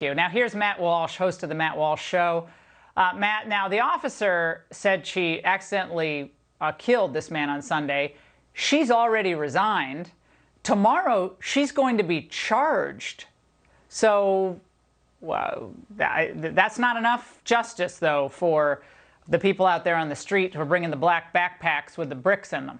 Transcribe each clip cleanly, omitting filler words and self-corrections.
Now, here's Matt Walsh, host of the Matt Walsh Show. Matt, now the officer said she accidentally killed this man on Sunday. She's already resigned. Tomorrow, she's going to be charged. So, well, that's not enough justice, though, for the people out there on the street who are bringing the black backpacks with the bricks in them.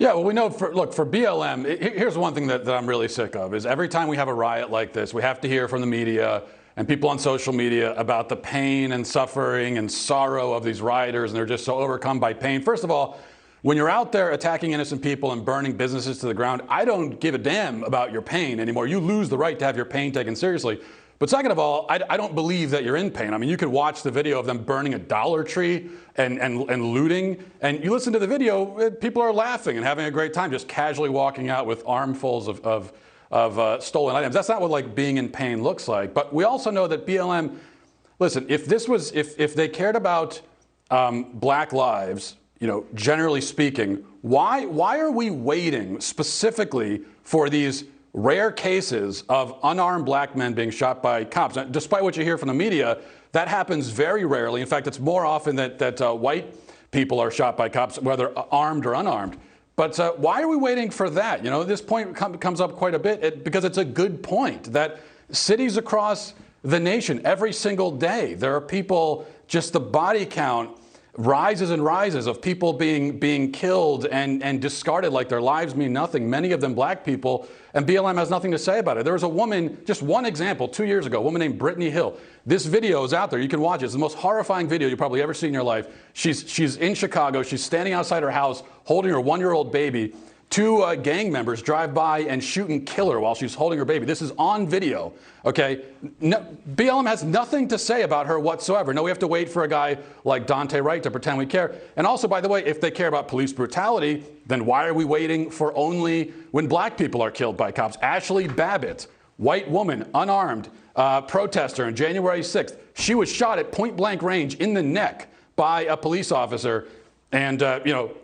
Yeah, well, we know, for BLM, here's one thing that I'm really sick of, is every time we have a riot like this, we have to hear from the media and people on social media about the pain and suffering and sorrow of these rioters, and they're just so overcome by pain. First of all, when you're out there attacking innocent people and burning businesses to the ground, I don't give a damn about your pain anymore. You lose the right to have your pain taken seriously. But second of all, I don't believe that you're in pain. I mean, you could watch the video of them burning a Dollar Tree and looting, and you listen to the video, people are laughing and having a great time, just casually walking out with armfuls of stolen items. That's not what like being in pain looks like. But we also know that BLM, listen, if they cared about black lives, generally speaking, why are we waiting specifically for these rare cases of unarmed black men being shot by cops? Now, despite what you hear from the media, that happens very rarely. In fact, it's more often that white people are shot by cops, whether armed or unarmed. But why are we waiting for that? This point comes up quite a bit because it's a good point that cities across the nation, every single day, there are people, just the body count rises and rises of people being killed and discarded like their lives mean nothing, many of them black people, and BLM has nothing to say about it. There was a woman, just one example, 2 years ago, a woman named Brittany Hill. This video is out there. You can watch it. It's the most horrifying video you've probably ever seen in your life. She's in Chicago. She's standing outside her house holding her 1-year-old baby. Two gang members drive by and shoot and kill her while she's holding her baby. This is on video, okay? No, BLM has nothing to say about her whatsoever. No, we have to wait for a guy like Dante Wright to pretend we care. And also, by the way, if they care about police brutality, then why are we waiting for only when black people are killed by cops? Ashley Babbitt, white woman, unarmed, protester on January 6th. She was shot at point-blank range in the neck by a police officer. And,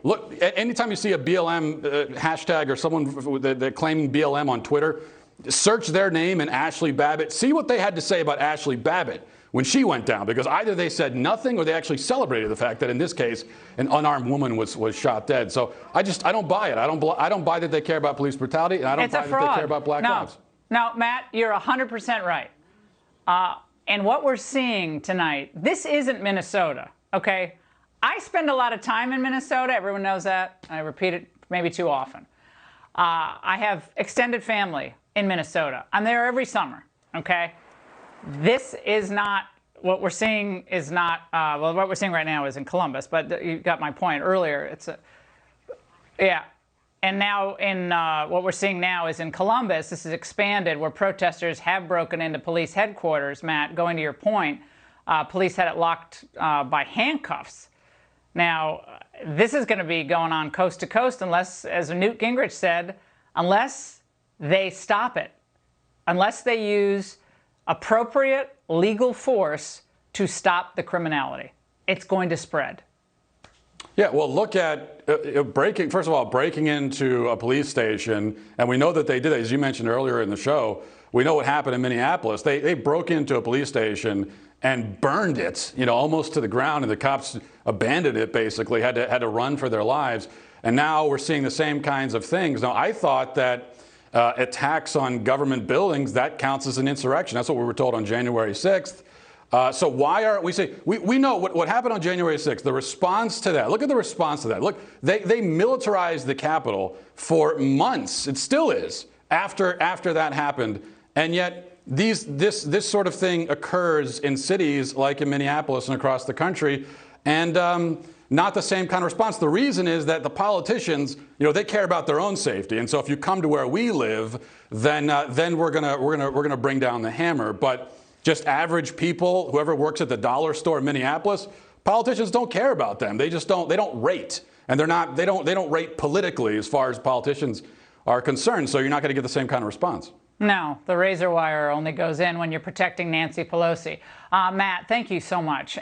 look, anytime you see a BLM hashtag or someone that claiming BLM on Twitter, search their name and Ashley Babbitt. See what they had to say about Ashley Babbitt when she went down, because either they said nothing or they actually celebrated the fact that in this case, an unarmed woman was shot dead. So I don't buy it. I don't buy that they care about police brutality, and I don't buy that they care about black lives. No, Matt, you're 100% right. And what we're seeing tonight, this isn't Minnesota, okay? I spend a lot of time in Minnesota. Everyone knows that. I repeat it maybe too often. I have extended family in Minnesota. I'm there every summer, okay? This is not, what we're seeing is not, well, what we're seeing right now is in Columbus, but you got my point earlier. Yeah. And now what we're seeing now is in Columbus, this is expanded, where protesters have broken into police headquarters. Matt, going to your point, police had it locked by handcuffs. Now, this is going to be going on coast to coast unless, as Newt Gingrich said, unless they stop it, unless they use appropriate legal force to stop the criminality. It's going to spread. Yeah, well, look at first of all, breaking into a police station, and we know that they did it, as you mentioned earlier in the show. We know what happened in Minneapolis. They broke into a police station and burned it, almost to the ground, and the cops abandoned it, basically, had to run for their lives. And now we're seeing the same kinds of things. Now, I thought that attacks on government buildings, that counts as an insurrection. That's what we were told on January 6th. So why aren't we know what happened on January 6th, the response to that. Look at the response to that. Look, they militarized the Capitol for months. It still is after that happened. And yet this sort of thing occurs in cities like in Minneapolis and across the country, and not the same kind of response. The reason is that the politicians, they care about their own safety, and so if you come to where we live, then we're gonna bring down the hammer. But just average people, whoever works at the dollar store in Minneapolis, politicians don't care about them. They don't rate, and they don't rate politically as far as politicians are concerned. So you're not going to get the same kind of response. No, the razor wire only goes in when you're protecting Nancy Pelosi. Matt, thank you so much.